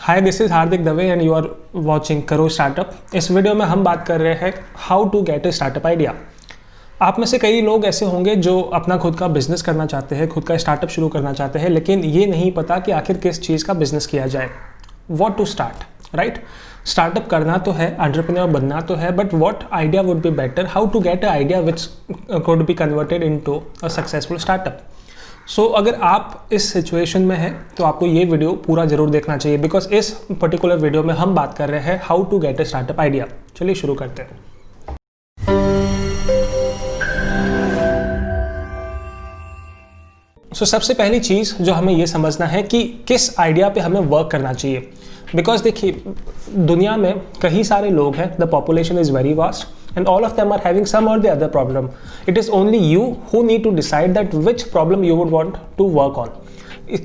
Hi, this is Hardik Dave and you are watching Karo startup. इस video में हम बात कर रहे हैं how to get a startup idea. आप में से कई लोग ऐसे होंगे जो अपना खुद का बिजनेस करना चाहते हैं, खुद का स्टार्टअप शुरू करना चाहते हैं, लेकिन ये नहीं पता कि आखिर किस चीज़ का बिजनेस किया जाए, what to start, right. Startup करना तो है, एंटरप्रेन्योर बनना तो है, but what idea would be better, how to get a idea which could be converted into a successful startup. So अगर आप इस सिचुएशन में हैं तो आपको ये वीडियो पूरा जरूर देखना चाहिए, बिकॉज इस पर्टिकुलर वीडियो में हम बात कर रहे हैं how to get a startup idea. चलिए शुरू करते हैं। सबसे पहली चीज़ जो हमें ये समझना है कि किस आइडिया पे हमें वर्क करना चाहिए। बिकॉज देखिए, दुनिया में कई सारे लोग हैं, the population is very vast and all of them are having some or the other problem. It is only you who need to decide that which problem you would want to work on.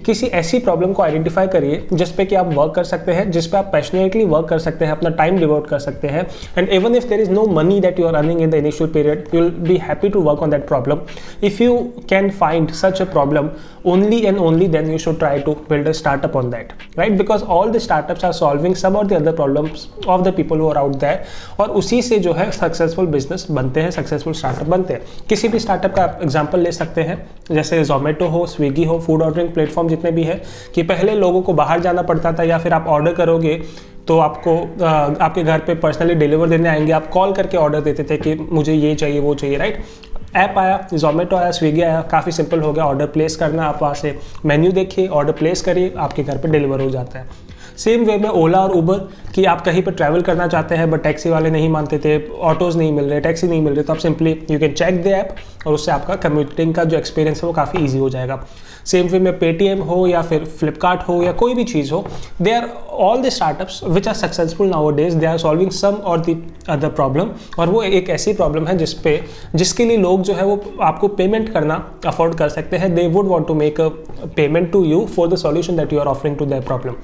किसी ऐसी problem को identify करिए जिस पे कि आप work कर सकते हैं, जिस पे आप पैशनेटली वर्क कर सकते हैं, अपना टाइम डिवोट कर सकते हैं, and even if there is no money that you are earning in the initial period, you will be happy to work on that problem. If you can find such a problem, only and only then you should try to build a startup on that, right? Because all the startups are solving some or the other problems of the people who are out there, और उसी से जो है successful business बनते हैं, successful startup बनते हैं. किसी भी स्टार्टअप का एग्जांपल ले सकते हैं, जैसे जोमेटो हो, स्विगी हो, फूड ऑर्डरिंग प्लेटफॉर्म जितने भी है, कि पहले लोगों को बाहर जाना पड़ता था, या फिर आप ऑर्डर करोगे तो आपको आपके घर पे पर्सनली डिलीवर देने आएंगे, आप कॉल करके ऑर्डर देते थे कि मुझे ये चाहिए वो चाहिए, राइट. ऐप आया, जोमेटो आया, स्विगी आया, काफ़ी सिंपल हो गया ऑर्डर प्लेस करना. आप वहाँ से मेन्यू देखिए, ऑर्डर प्लेस करिए, आपके घर पे डिलीवर हो जाता है. सेम वे में ओला और उबर, कि आप कहीं पर ट्रैवल करना चाहते हैं बट टैक्सी वाले नहीं मानते थे, ऑटोज़ नहीं मिल रहे, टैक्सी नहीं मिल रहे, तो आप simply you can check the app और उससे आपका कम्यूटिंग का जो एक्सपीरियंस है वो काफ़ी ईजी हो जाएगा. सेम वे में पेटीएम हो या फिर फ्लिपकार्ट हो या कोई भी चीज़ हो, they are all the startups which are successful nowadays, they are solving some और द अदर प्रॉब्लम. और वो एक ऐसी प्रॉब्लम है जिसके लिए लोग जो है वो आपको पेमेंट करना अफोर्ड कर सकते हैं. They would want to make a payment to you for the solution that you are offering to that problem,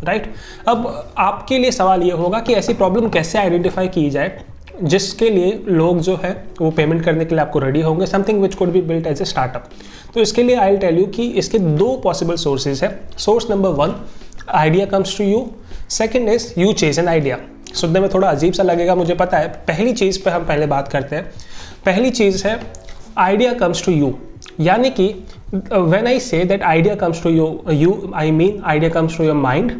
right. अब आपके लिए सवाल ये होगा कि ऐसी प्रॉब्लम कैसे आइडेंटिफाई की जाए जिसके लिए लोग जो है वो पेमेंट करने के लिए आपको रेडी होंगे, something which could be built as a startup. तो इसके लिए आई विल टेल यू कि इसके दो पॉसिबल सोर्सेज है. Source number 1, idea comes to you. Second is you chase an idea. सुनने में थोड़ा अजीब सा लगेगा, मुझे पता है. पहली चीज़ पे हम पहले बात करते हैं. पहली चीज़ है आइडिया कम्स टू यू, यानी कि when I say that idea comes to you, I mean idea comes to your mind,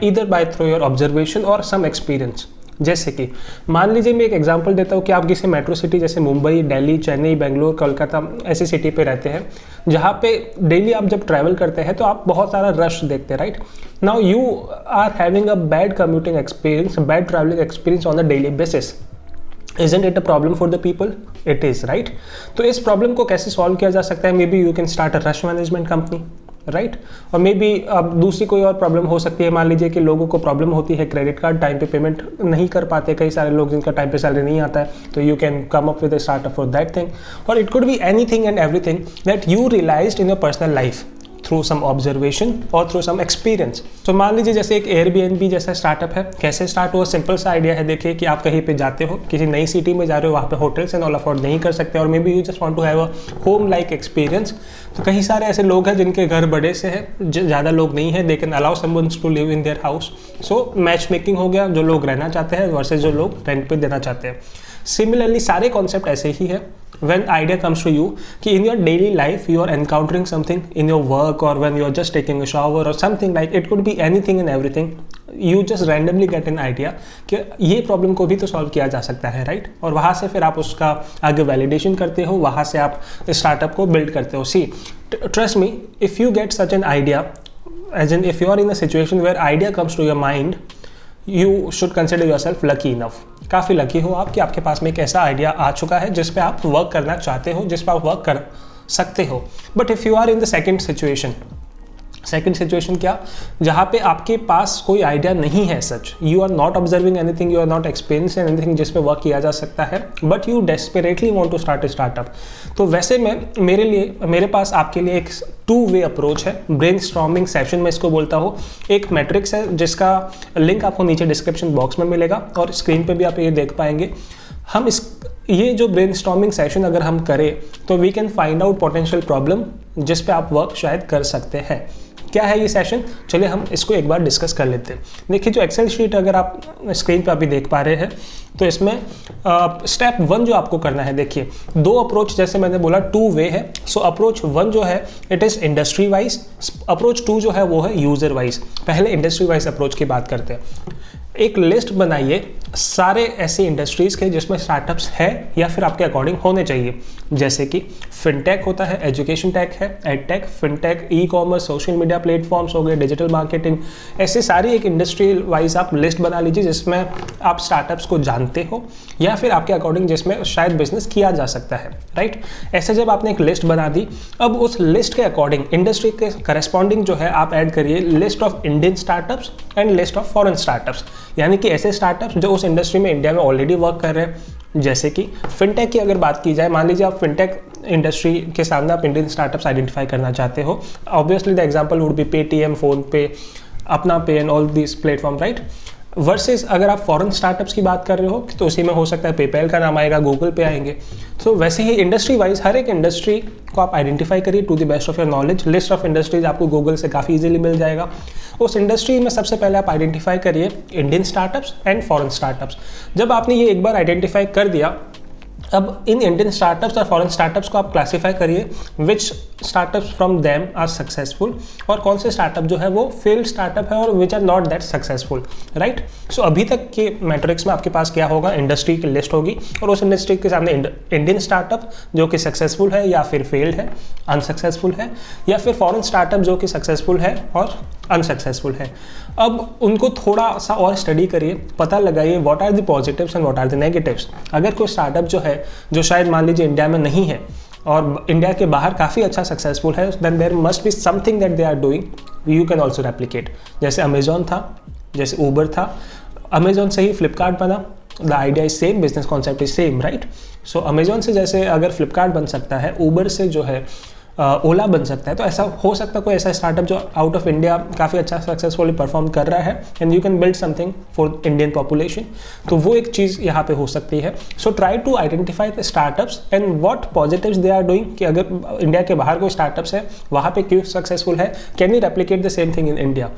either by through your observation or some experience. जैसे कि मान लीजिए मैं एक एग्जांपल देता हूँ कि आप किसी मेट्रो सिटी जैसे मुंबई, दिल्ली, चेन्नई, बेंगलोर, कोलकाता ऐसी सिटी पे रहते हैं, जहाँ पे डेली आप जब ट्रैवल करते हैं तो आप बहुत सारा रश देखते हैं, right. Now you are having a bad commuting experience, bad travelling experience on a daily basis. Isn't it a problem for the people? It is, right? तो इस प्रॉब्लम को कैसे सॉल्व किया जा सकता है? May be you can start a rush management company, right. और may be अब दूसरी कोई और प्रॉब्लम हो सकती है. मान लीजिए कि लोगों को प्रॉब्लम होती है क्रेडिट कार्ड टाइम पे पेमेंट नहीं कर पाते, कई सारे लोग जिनका टाइम पे सैलरी नहीं आता है, तो you can come up with a startup for that thing. और it could be anything and everything that you realized in your personal life through some observation और थ्रू सम एक्सपीरियंस. तो मान लीजिए जैसे एक एयरबीएनबी जैसा स्टार्टअप है. कैसे स्टार्ट हुआ? सिंपल सा आइडिया है. देखिए कि आप कहीं पे जाते हो, किसी नई सिटी में जा रहे हो, वहाँ पे होटल्स एंड ऑल अफोर्ड नहीं कर सकते, और maybe you just want to have a home like experience. तो कई सारे ऐसे लोग हैं जिनके घर बड़े से है, ज़्यादा लोग नहीं है, they can allow someone's to live in their house. So match making हो गया, जो लोग रहना चाहते हैं वर्सेज जो लोग रेंट पे देना चाहते हैं. सिमिलरली सारे कॉन्सेप्ट ऐसे ही है. When idea comes to you कि in your daily life you are encountering something in your work or when you are just taking a shower or something, like it could be anything and everything, you just randomly get an idea कि ये problem को भी तो solve किया जा सकता है, right. और वहाँ से फिर आप उसका आगे वैलिडेशन करते हो, वहाँ से आप स्टार्टअप को बिल्ड करते हो. See, trust me, if you get such an idea, as in if you are in a situation where idea comes to your mind, you should consider yourself lucky enough. काफ़ी lucky हो आप कि आपके पास में एक ऐसा idea आ चुका है जिस पे आप वर्क करना चाहते हो, जिस पे आप वर्क कर सकते हो. But if you are in the second situation क्या, जहाँ पे आपके पास कोई आइडिया नहीं है, such you are not observing anything, you are not experiencing anything जिस पे वर्क किया जा सकता है, but you desperately want to start a startup. तो वैसे में मेरे पास आपके लिए एक 2-वे अप्रोच है. ब्रेनस्टॉर्मिंग सेशन मैं इसको बोलता हूँ. एक मैट्रिक्स है जिसका लिंक आपको नीचे डिस्क्रिप्शन बॉक्स में मिलेगा और स्क्रीन पे भी आप ये देख पाएंगे. ये जो ब्रेनस्टॉर्मिंग सेशन अगर हम करें तो we can find out potential problem जिस पे आप वर्क शायद कर सकते हैं. क्या है ये सेशन, चलिए हम इसको एक बार डिस्कस कर लेते हैं। देखिए जो एक्सेल शीट अगर आप स्क्रीन पर अभी देख पा रहे हैं, तो इसमें स्टेप 1 जो आपको करना है, देखिए 2 अप्रोच, जैसे मैंने बोला 2 वे है। सो अप्रोच 1 जो है it is industry wise, approach 2 जो है वो है यूज़र वाइज। पहले इंडस्ट्री वाइज अप्रोच की बात करते हैं। एक लिस्ट बनाइए सारे ऐसे इंडस्ट्रीज़ के जिसमें स्टार्टअप्स है या फिर आपके अकॉर्डिंग होने चाहिए, जैसे कि फिनटेक होता है, एजुकेशन टेक है, edtech, fintech, e commerce, social media platforms हो गए, डिजिटल मार्केटिंग, ऐसे सारी एक इंडस्ट्री वाइज आप लिस्ट बना लीजिए जिसमें आप स्टार्टअप्स को जानते हो या फिर आपके अकॉर्डिंग जिसमें शायद बिजनेस किया जा सकता है, राइट। ऐसे जब आपने एक लिस्ट बना दी, अब उस लिस्ट के अकॉर्डिंग इंडस्ट्री के करस्पॉन्डिंग जो है आप ऐड करिए list of Indian startups and list of foreign startups, यानी कि ऐसे स्टार्टअप्स जो उस इंडस्ट्री में इंडिया में ऑलरेडी वर्क कर रहे हैं। जैसे कि फिनटेक की अगर बात की जाए, मान लीजिए आप फिनटेक इंडस्ट्री के सामने आप इंडियन स्टार्टअप्स आइडेंटिफाई करना चाहते हो, obviously the example would be Paytm, phone पे, अपना पे and all this platform, right. Versus अगर आप फॉरेन स्टार्टअप्स की बात कर रहे हो तो उसी में हो सकता है पेपैल का नाम आएगा, गूगल पे आएंगे। तो वैसे ही इंडस्ट्री वाइज हर एक इंडस्ट्री को आप आइडेंटिफाई करिए to the best of your knowledge. List of industries आपको गूगल से काफ़ी इजीली मिल जाएगा। उस इंडस्ट्री में सबसे पहले आप आइडेंटिफाई करिए Indian startups and foreign startups. जब आपने ये एक बार आइडेंटिफाई कर दिया, अब इन इंडियन स्टार्टअप्स और फॉरेन स्टार्टअप्स को आप क्लासीफाई करिए which startups from them are successful, और कौन से स्टार्टअप जो है वो फेल्ड स्टार्टअप है और which are not that successful, right. So अभी तक के मैट्रिक्स में आपके पास क्या होगा, इंडस्ट्री की लिस्ट होगी और उस इंडस्ट्री के सामने इंडियन स्टार्टअप जो कि सक्सेसफुल है या फिर फेल्ड है, अनसक्सेसफुल है, या फिर फॉरेन स्टार्टअप जो कि सक्सेसफुल है और अनसक्सेसफुल है। अब उनको थोड़ा सा और स्टडी करिए, पता लगाइए what are the positives and what are the negatives. अगर कोई स्टार्टअप जो है जो शायद मान लीजिए इंडिया में नहीं है और इंडिया के बाहर काफ़ी अच्छा सक्सेसफुल है, then there must be something that they are doing you can also replicate. जैसे अमेजॉन था, जैसे ऊबर था, अमेजॉन से ही फ्लिपकार्ट बना, the idea is same, business concept is same, right. So Amazon से जैसे अगर फ्लिपकार्ट बन सकता है, ऊबर से जो है ओला बन सकता है, तो ऐसा हो सकता है कोई ऐसा स्टार्टअप जो आउट ऑफ इंडिया काफ़ी अच्छा सक्सेसफुली परफॉर्म कर रहा है and you can build something for Indian population. तो वो एक चीज़ यहाँ पे हो सकती है। So try to identify the startups and what positives they are doing, कि अगर इंडिया के बाहर कोई स्टार्टअप्स है वहाँ पे क्यों सक्सेसफुल है, can you replicate the same thing in India.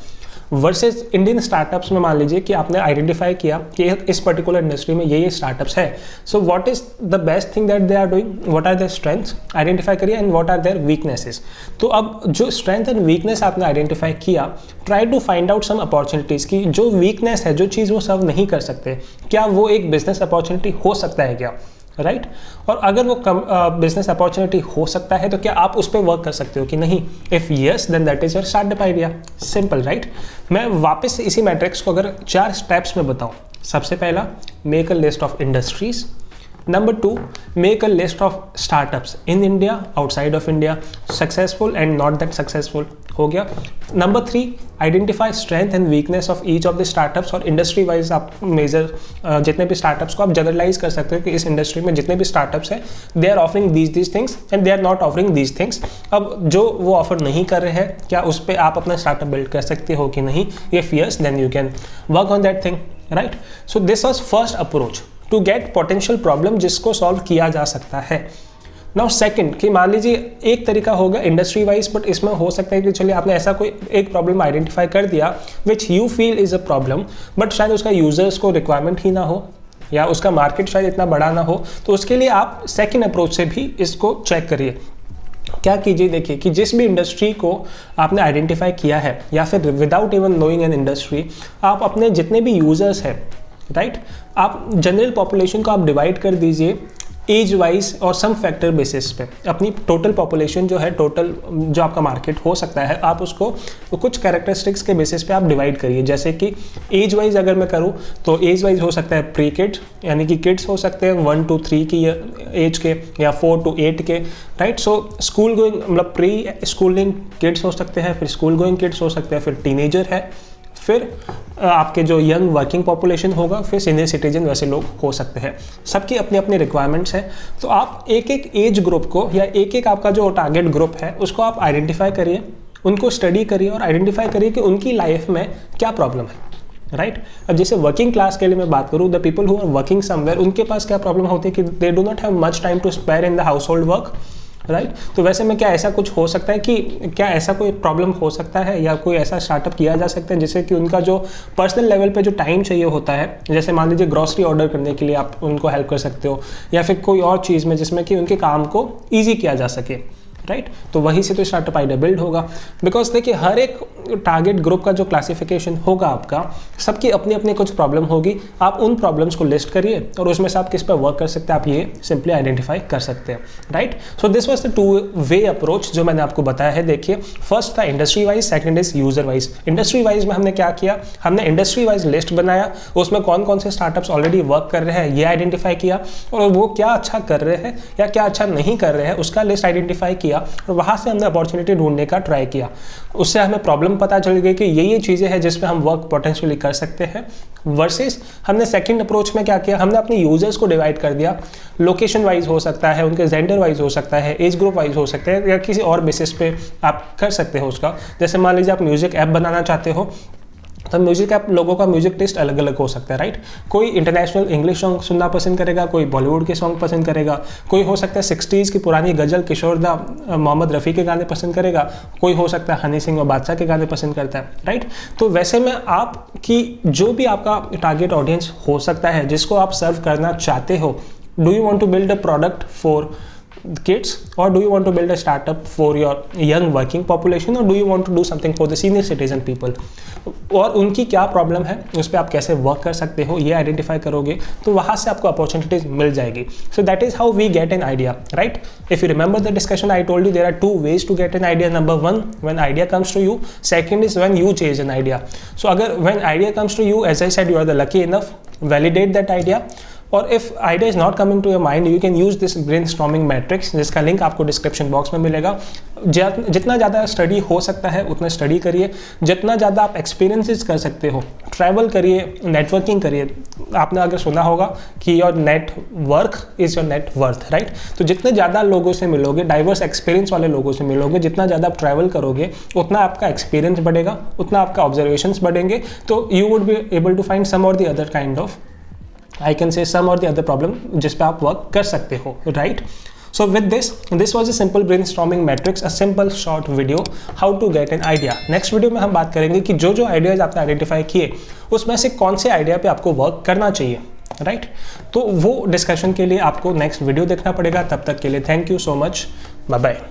Versus Indian startups में मान लीजिए कि आपने आइडेंटिफाई किया कि इस पर्टिकुलर इंडस्ट्री में ये स्टार्टअप्स है, so what is the best thing that they are doing, what are their strengths identify करिए and what are their weaknesses. तो अब जो स्ट्रेंथ एंड वीकनेस आपने आइडेंटिफाई किया, try to find out some opportunities की जो weakness है, जो चीज़ वो सर्व नहीं कर सकते, क्या वो एक बिजनेस अपॉर्चुनिटी हो सकता है क्या, राइट। और अगर वो बिजनेस अपॉर्चुनिटी हो सकता है तो क्या आप उस पर वर्क कर सकते हो कि नहीं। If yes then that is your startup idea, simple, right. मैं वापस से इसी मैट्रिक्स को अगर 4 स्टेप्स में बताऊं, सबसे पहला make a list of industries, number 2 make a list of startups in India, outside of India, successful and not that successful, हो गया। Number 3 identify strength and weakness of each of the startups, और industry wise आप major जितने भी startups को आप generalise कर सकते हो कि इस इंडस्ट्री में जितने भी स्टार्टअप्स हैं they are offering these things and they are not offering these things. अब जो वो ऑफर नहीं कर रहे हैं, क्या उस पर आप अपना स्टार्टअप बिल्ड कर सकते हो कि नहीं। If yes then you can work on that thing, right. So this was first approach to get potential problem जिसको सॉल्व किया जा सकता है। नाउ सेकंड, कि मान लीजिए एक तरीका होगा इंडस्ट्री वाइज, बट इसमें हो सकता है कि चलिए आपने ऐसा कोई एक प्रॉब्लम आइडेंटिफाई कर दिया which you feel is a problem, but शायद उसका यूजर्स को रिक्वायरमेंट ही ना हो या उसका मार्केट शायद इतना बड़ा ना हो, तो उसके लिए आप सेकंड अप्रोच से भी इसको चेक करिए। क्या कीजिए, देखिए कि जिस भी इंडस्ट्री को आपने आइडेंटिफाई किया है या फिर without even knowing an industry, आप अपने जितने भी यूजर्स हैं, राइट, आप जनरल पॉपुलेशन को आप डिवाइड कर दीजिए एज वाइज और सम फैक्टर बेसिस पे। अपनी टोटल पॉपुलेशन जो है, टोटल जो आपका मार्केट हो सकता है, आप उसको कुछ कैरेक्टरिस्टिक्स के बेसिस पे आप डिवाइड करिए। जैसे कि एज वाइज अगर मैं करूँ तो एज वाइज हो सकता है प्री किड्स, यानी कि किड्स हो सकते हैं 1 to 3 की एज के या 4 to 8 के, राइट। सो स्कूल गोइंग मतलब प्री स्कूलिंग किड्स हो सकते हैं, फिर स्कूल गोइंग किड्स हो सकते हैं, फिर टीनेजर है, फिर आपके जो यंग वर्किंग पॉपुलेशन होगा, फिर सीनियर सिटीजन, वैसे लोग हो सकते हैं। सबकी अपनी अपनी रिक्वायरमेंट्स हैं। तो आप एक एक एज ग्रुप को या एक एक आपका जो टारगेट ग्रुप है उसको आप आइडेंटिफाई करिए, उनको स्टडी करिए और आइडेंटिफाई करिए कि उनकी लाइफ में क्या प्रॉब्लम है, राइट। अब जैसे वर्किंग क्लास के लिए मैं बात करूँ, the people who are working somewhere, उनके पास क्या प्रॉब्लम होती है कि they do not have much time to spare in the household work, right तो वैसे में क्या ऐसा कुछ हो सकता है कि क्या ऐसा कोई प्रॉब्लम हो सकता है या कोई ऐसा स्टार्टअप किया जा सकता है जिससे कि उनका जो पर्सनल लेवल पे जो टाइम चाहिए होता है, जैसे मान लीजिए ग्रॉसरी ऑर्डर करने के लिए आप उनको हेल्प कर सकते हो, या फिर कोई और चीज़ में जिसमें कि उनके काम को ईजी किया जा सके, राइट तो वहीं से तो स्टार्टअप आइडिया बिल्ड होगा। बिकॉज देखिए हर एक टारगेट ग्रुप का जो क्लासिफिकेशन होगा आपका, सबकी अपनी अपनी कुछ प्रॉब्लम होगी, आप उन प्रॉब्लम्स को लिस्ट करिए और उसमें से आप किस पर वर्क कर सकते हैं आप ये सिंपली आइडेंटिफाई कर सकते हैं, right. So this was the two way approach जो मैंने आपको बताया है। देखिए फर्स्ट था industry wise, second is user wise. Industry wise में हमने क्या किया, हमने इंडस्ट्री वाइज लिस्ट बनाया, उसमें कौन कौन से स्टार्टअप्स ऑलरेडी वर्क कर रहे हैं ये आइडेंटिफाई किया, और वो क्या अच्छा कर रहे हैं या क्या अच्छा नहीं कर रहे हैं उसका लिस्ट आइडेंटिफाई किया, और वहाँ से हमने अपॉर्चुनिटी ढूंढने का ट्राई किया। उससे हमें प्रॉब्लम पता चल गई कि ये चीज़ें हैं जिसमें हम वर्क पोटेंशियली कर सकते हैं। वर्सेस हमने सेकंड अप्रोच में क्या किया, हमने अपने यूजर्स को डिवाइड कर दिया, लोकेशन वाइज हो सकता है, उनके जेंडर वाइज हो सकता है, एज ग्रुप वाइज हो सकता है, या किसी और बेसिस पे आप कर सकते हो उसका। जैसे मान लीजिए आप म्यूजिक ऐप बनाना चाहते हो तो म्यूजिक ऐप लोगों का म्यूजिक टेस्ट अलग अलग हो सकता है, राइट। कोई इंटरनेशनल इंग्लिश सॉन्ग सुनना पसंद करेगा, कोई बॉलीवुड के सॉन्ग पसंद करेगा, कोई हो सकता है 60s की पुरानी गजल किशोरदा मोहम्मद रफ़ी के गाने पसंद करेगा, कोई हो सकता है हनी सिंह और बादशाह के गाने पसंद करता है, राइट। तो वैसे में आपकी जो भी आपका टारगेट ऑडियंस हो सकता है जिसको आप सर्व करना चाहते हो, do you want to build a product for kids or do you want to build a startup for your young working population or do you want to do something for the senior citizen people, और उनकी क्या problem है उस पर आप कैसे work कर सकते हो ये आइडेंटिफाई करोगे तो वहाँ से आपको अपॉर्चुनिटीज मिल जाएगी। So that is how we get an idea, right. If you remember the discussion I told you there are 2 ways to get an idea. Number 1 when idea comes to you, second is when you chase an idea. So अगर when idea comes to you, as I said, you are the lucky enough, validate that idea. और if idea is not coming to your mind you can use this brainstorming matrix जिसका link आपको description box में मिलेगा। जितना ज़्यादा study हो सकता है उतना स्टडी करिए, जितना ज़्यादा आप एक्सपीरियंसेस कर सकते हो ट्रैवल करिए, नेटवर्किंग करिए। आपने अगर सुना होगा कि your net work is your net worth, right. तो जितने ज़्यादा लोगों से मिलोगे, डाइवर्स एक्सपीरियंस वाले लोगों से मिलोगे, जितना ज़्यादा आप ट्रैवल करोगे उतना आपका एक्सपीरियंस बढ़ेगा, उतना आपका ऑब्जर्वेशंस बढ़ेंगे, तो you would be able to find some और the other kind of I can say some or the other problem जिस पे आप वर्क कर सकते हो, right? So with this was a simple brainstorming matrix, a simple short video how to get an idea. Next video में हम बात करेंगे कि जो आइडियाज आपने आइडेंटिफाई किए उसमें से कौन से आइडिया पे आपको वर्क करना चाहिए, राइट। तो वो डिस्कशन के लिए आपको नेक्स्ट वीडियो देखना पड़ेगा। तब तक के लिए thank you so much, bye bye.